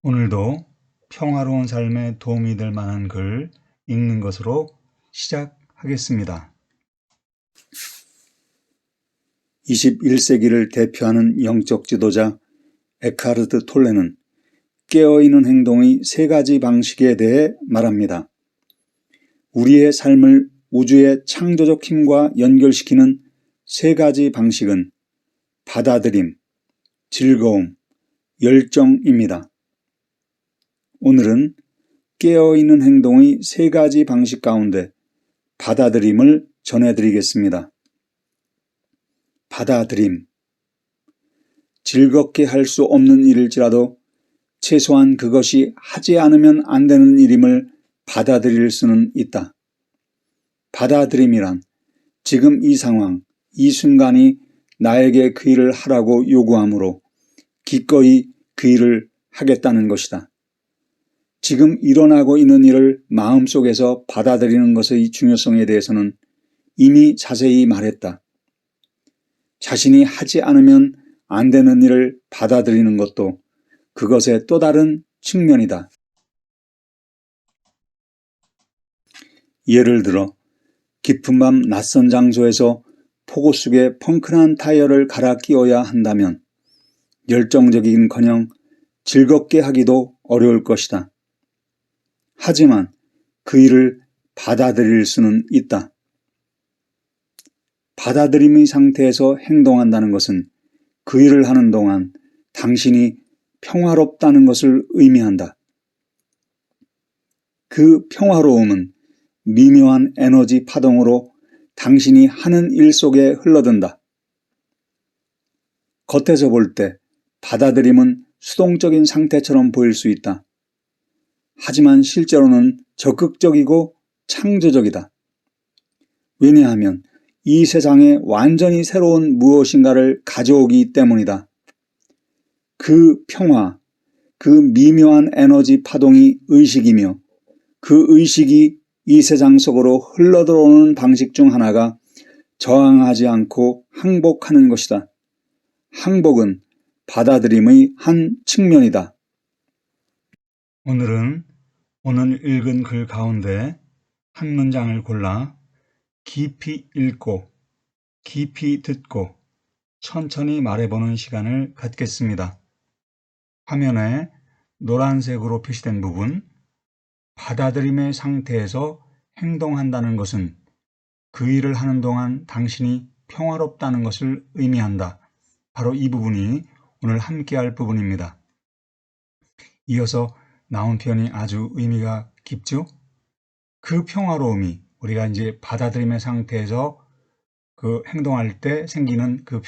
오늘도 평화로운 삶에 도움이 될 만한 글 읽는 것으로 시작하겠습니다. 21세기를 대표하는 영적 지도자 에카르트 톨레는 깨어있는 행동의 세 가지 방식에 대해 말합니다. 우리의 삶을 우주의 창조적 힘과 연결시키는 세 가지 방식은 받아들임, 즐거움, 열정입니다. 오늘은 깨어있는 행동의 세 가지 방식 가운데 받아들임을 전해드리겠습니다. 받아들임. 즐겁게 할 수 없는 일일지라도 최소한 그것이 하지 않으면 안 되는 일임을 받아들일 수는 있다. 받아들임이란 지금 이 상황, 이 순간이 나에게 그 일을 하라고 요구하므로 기꺼이 그 일을 하겠다는 것이다. 지금 일어나고 있는 일을 마음속에서 받아들이는 것의 중요성에 대해서는 이미 자세히 말했다. 자신이 하지 않으면 안 되는 일을 받아들이는 것도 그것의 또 다른 측면이다. 예를 들어 깊은 밤 낯선 장소에서 폭우 속에 펑크난 타이어를 갈아 끼워야 한다면 열정적이긴커녕 즐겁게 하기도 어려울 것이다. 하지만 그 일을 받아들일 수는 있다. 받아들임의 상태에서 행동한다는 것은 그 일을 하는 동안 당신이 평화롭다는 것을 의미한다. 그 평화로움은 미묘한 에너지 파동으로 당신이 하는 일 속에 흘러든다. 겉에서 볼 때 받아들임은 수동적인 상태처럼 보일 수 있다. 하지만 실제로는 적극적이고 창조적이다. 왜냐하면 이 세상에 완전히 새로운 무엇인가를 가져오기 때문이다. 그 평화, 그 미묘한 에너지 파동이 의식이며 그 의식이 이 세상 속으로 흘러들어오는 방식 중 하나가 저항하지 않고 항복하는 것이다. 항복은 받아들임의 한 측면이다. 오늘은 오늘 읽은 글 가운데 한 문장을 골라 깊이 읽고 깊이 듣고 천천히 말해보는 시간을 갖겠습니다. 화면에 노란색으로 표시된 부분, 받아들임의 상태에서 행동한다는 것은 그 일을 하는 동안 당신이 평화롭다는 것을 의미한다. 바로 이 부분이 오늘 함께할 부분입니다. 이어서 나온 표현이 아주 의미가 깊죠? 그 평화로움이 우리가 이제 받아들임의 상태에서 그 행동할 때 생기는 그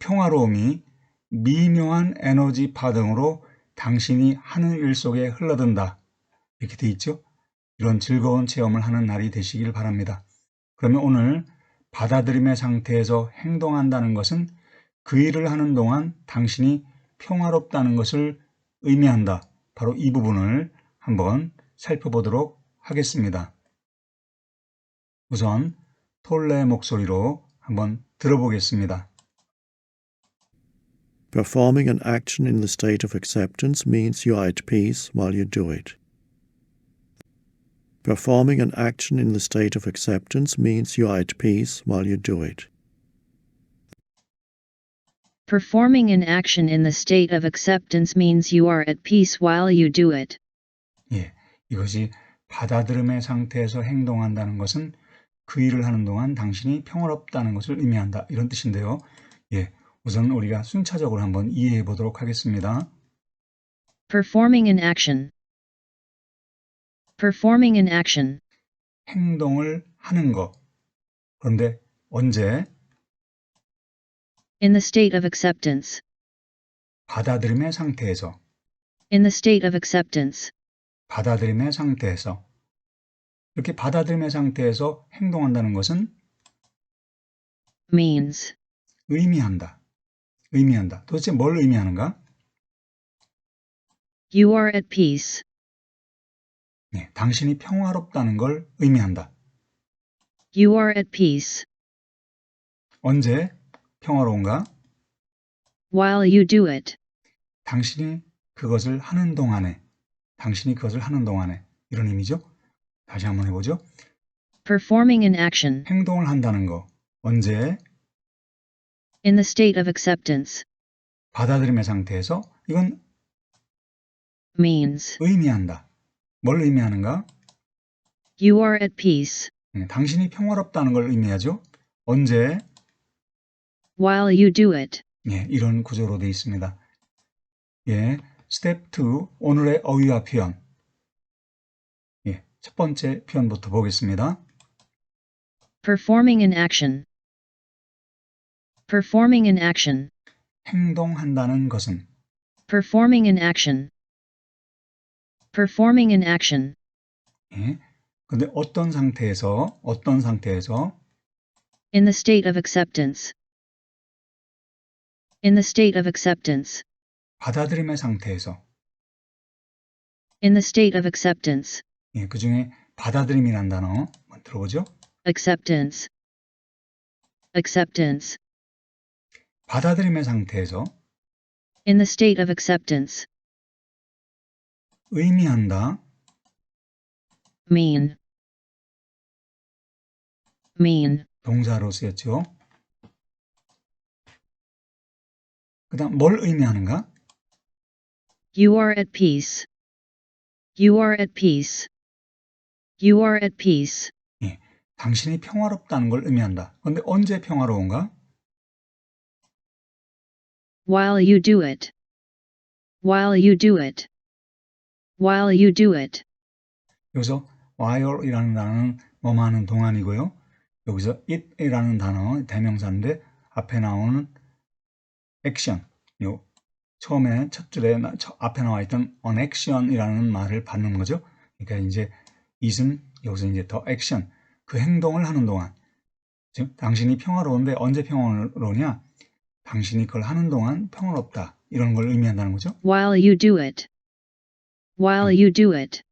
평화로움이 미묘한 에너지 파동으로 당신이 하는 일 속에 흘러든다. 이렇게 돼 있죠? 이런 즐거운 체험을 하는 날이 되시길 바랍니다. 그러면 오늘 받아들임의 상태에서 행동한다는 것은 그 일을 하는 동안 당신이 평화롭다는 것을 의미한다. 바로 이 부분을 한번 살펴보도록 하겠습니다. 우선 톨레의 목소리로 한번 들어보겠습니다. Performing an action in the state of acceptance means you are at peace while you do it. Performing an action in the state of acceptance means you are at peace while you do it. Performing an action in the state of acceptance means you are at peace while you do it. 예, 이것이 받아들임의 상태에서 행동한다는 것은 그 일을 하는 동안 당신이 평화롭다는 것을 의미한다. 이런 뜻인데요. 예, 우선 우리가 순차적으로 한번 이해해 보도록 하겠습니다. Performing an action. Performing an action. 행동을 하는 것. 그런데 언제? In the state of acceptance. 받아들임의 상태에서. In the state of acceptance. 받아들임의 상태에서. 이렇게 받아들임의 상태에서 행동한다는 것은 means. 의미한다. 의미한다. 도대체 뭘 의미하는가? You are at peace. 네, 당신이 평화롭다는 걸 의미한다. You are at peace. 언제 평화로운가? While you do it. 당신이 그것을 하는 동안에, 당신이 그것을 하는 동안에 이런 의미죠. 다시 한번 해보죠. Performing an action. 행동을 한다는 거. 언제? In the state of acceptance. 받아들임의 상태에서. 이건 Means. 의미한다. 뭘 의미하는가? You are at peace. 당신이 평화롭다는 걸 의미하죠. 언제? While you do it. 이런 구조로 되어 있습니다. 스텝 2, 오늘의 어휘와 표현. 첫 번째 표현부터 보겠습니다. Performing an action. Performing an action. 행동한다는 것은. Performing an action. Performing an action. 근데 어떤 상태에서 In the state of acceptance. In the state of acceptance. 받아들임의 상태에서. In the state of acceptance. 그 중에 받아들임이라는 단어 한번 들어보죠. Acceptance. Acceptance. 받아들임의 상태에서. In the state of acceptance. 의미한다. Mean. Mean. 동사로 쓰였죠. 그 다음 뭘 의미하는가? You are at peace. You are at peace. You are at peace. 당신이 평화롭다는 걸 의미한다. 그런데 언제 평화로운가? While you do it. While you do it. While you do it. 여기서 while이라는 단어는 뭐뭐 하는 동안이고요. 여기서 it이라는 단어 대명사인데 앞에 나오는 액션, 처음에 첫 줄에 앞에 나와 있던 on action이라는 말을 받는 거죠. 그러니까 이제 it은 여기서 이제 더 액션, 그 행동을 하는 동안, 즉 당신이 평화로운데 언제 평화로우냐? 당신이 그걸 하는 동안 평화롭다, 이런 걸 의미한다는 거죠. While you do it. While you do it.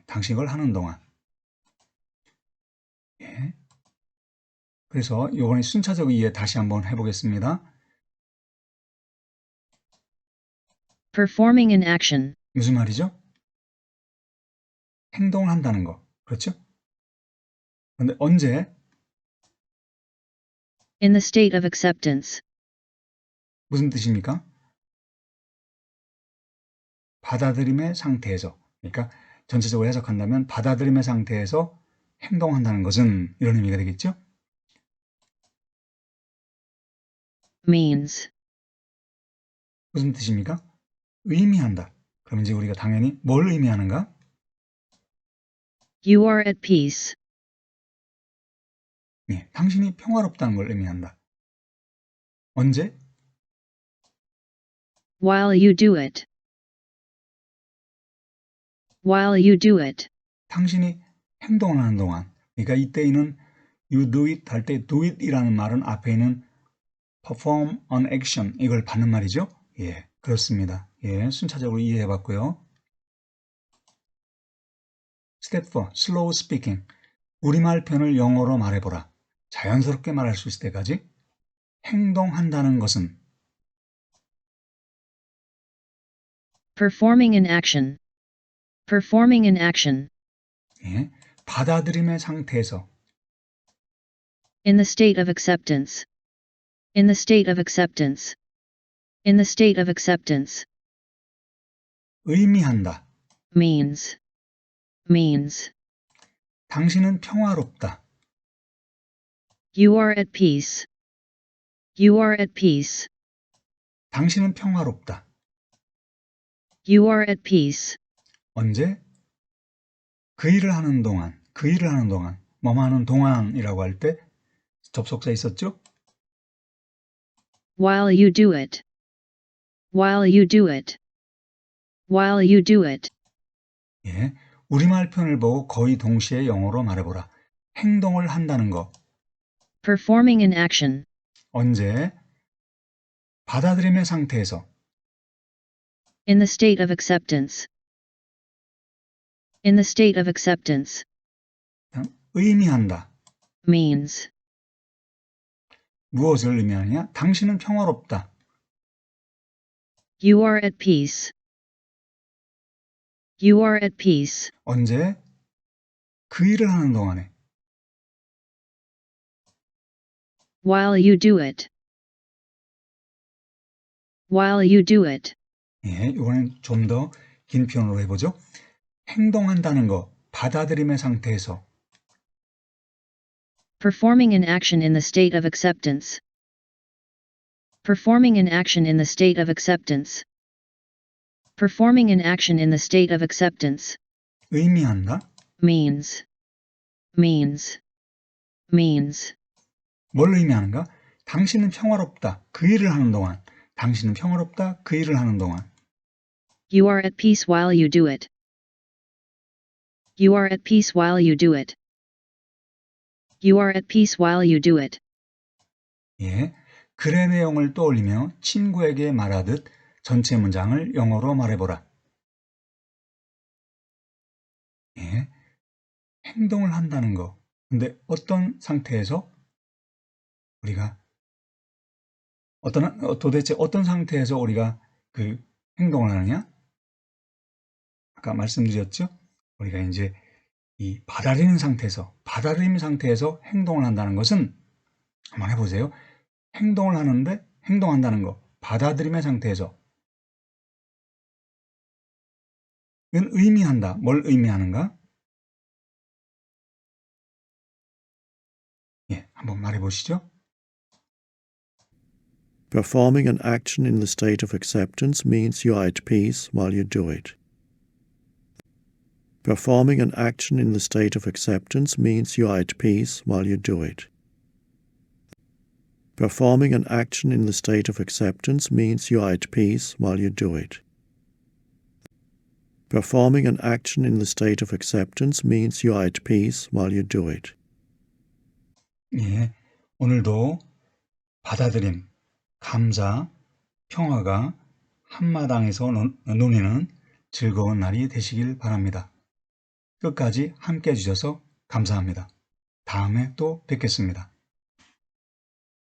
당신이 그걸 하는 동안. 그래서 이번에 순차적 이해 다시 한번 해보겠습니다. Performing an action. 무슨 말이죠? 행동을 한다는 거. 그렇죠? 그런데 언제? In the state of acceptance. 무슨 뜻입니까? 받아들임의 상태에서. 그러니까 전체적으로 해석한다면 받아들임의 상태에서 행동한다는 것은 이런 의미가 되겠죠? Means. 무슨 뜻입니까? 의미한다. 그럼 이제 우리가 당연히 뭘 의미하는가? You are at peace. 당신이 평화롭다는 걸 의미한다. 언제? While you do it. While you do it. 당신이 행동을 하는 동안. 그러니까 이때에는 you do it 할 때 do it 이라는 말은 앞에 있는 perform an action 이걸 받는 말이죠. 그렇습니다. 순차적으로 이해해 봤고요. 스텝 4, slow speaking. 우리말 표현을 영어로 말해보라. 자연스럽게 말할 수 있을 때까지. 행동한다는 것은 Performing an action. Performing an action. 받아들임의 상태에서. In the state of acceptance. In the state of acceptance. In the state of acceptance. 의미한다. Means. Means. 당신은 평화롭다. You are at peace. You are at peace. 당신은 평화롭다. You are at peace. 언제? 그 일을 하는 동안, 뭐뭐 하는 동안이라고 할 때 접속사 있었죠? While you do it. While you do it. While you do it. 우리말 표현을 보고 거의 동시에 영어로 말해보라. 행동을 한다는 거. Performing an action. 언제? 받아들임의 상태에서. In the state of acceptance. In the state of acceptance. 의미한다. Means. 무엇을 의미하느냐? 당신은 평화롭다. You are at peace. You are at peace. 언제? 그 일을 하는 동안에. While you do it. While you do it. 예, 이번엔 좀 더 긴 표현으로 해보죠. 행동한다는 거, 받아들임의 상태에서. Performing an action in the state of acceptance. Performing an action in the state of acceptance. Performing an action in the state of acceptance. 의미한다. Means. Means. Means. 뭘 의미하는가? 당신은 평화롭다. 그 일을 하는 동안. 당신은 평화롭다. 그 일을 하는 동안. You are at peace while you do it. You are at peace while you do it. You are at peace while you do it. 예, 글의 내용을 떠올리며 친구에게 말하듯 전체 문장을 영어로 말해보라. 예, 행동을 한다는 거. 근데 어떤 상태에서 우리가 도대체 어떤 상태에서 우리가 그 행동을 하느냐? 아까 말씀드렸죠? 우리가 이제 이 받아들이는 상태에서, 받아들임 상태에서 행동을 한다는 것은 한번 해보세요. 행동을 하는데 행동한다는 거, 받아들임의 상태에서. 이건 의미한다. 뭘 의미하는가? 예, 한번 말해보시죠. Performing an action in the state of acceptance means you are at peace while you do it. Performing an action in the state of acceptance means you are at peace while you do it. Performing an action in the state of acceptance means you are at peace while you do it. Performing an action in the state of acceptance means you are at peace while you do it. 예, 오늘도 받아들임, 감사, 평화가 한마당에서 논의는 즐거운 날이 되시길 바랍니다. 끝까지 함께 해주셔서 감사합니다. 다음에 또 뵙겠습니다.